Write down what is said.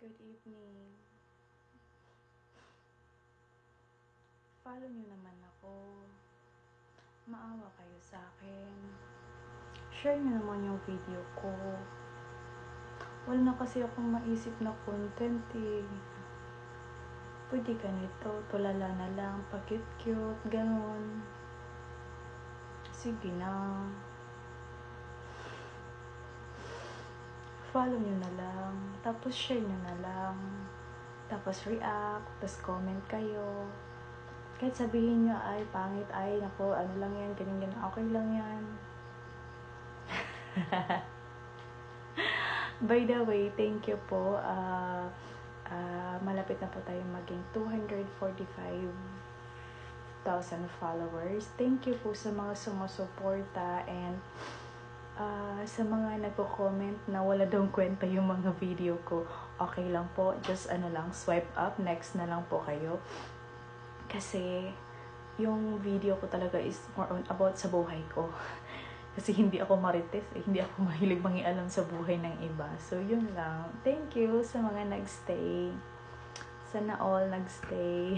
Good evening. Follow nyo naman ako. Maawa kayo sa akin. Share nyo naman yung video ko. Wala na kasi akong maisip na content eh. Pwede ganito, tulala na lang, pa-cute-cute, ganon. Sige na. Follow nyo na lang, tapos share nyo na lang, tapos react, tapos comment kayo. Kahit sabihin nyo, ay, pangit, ay, nako, ano lang yan, ganyan, okay lang yan. By the way, thank you po. Malapit na po tayong maging 245,000 followers. Thank you po sa mga sumusuporta and sa mga nagko-comment na wala daw kwenta yung mga video ko. Okay lang po, just swipe up, next na lang po kayo. Kasi yung video ko talaga is more on about sa buhay ko. Kasi hindi ako marites, hindi ako mahilig mangialam sa buhay ng iba. So yun lang. Thank you sa mga nagstay. Sana all nagstay.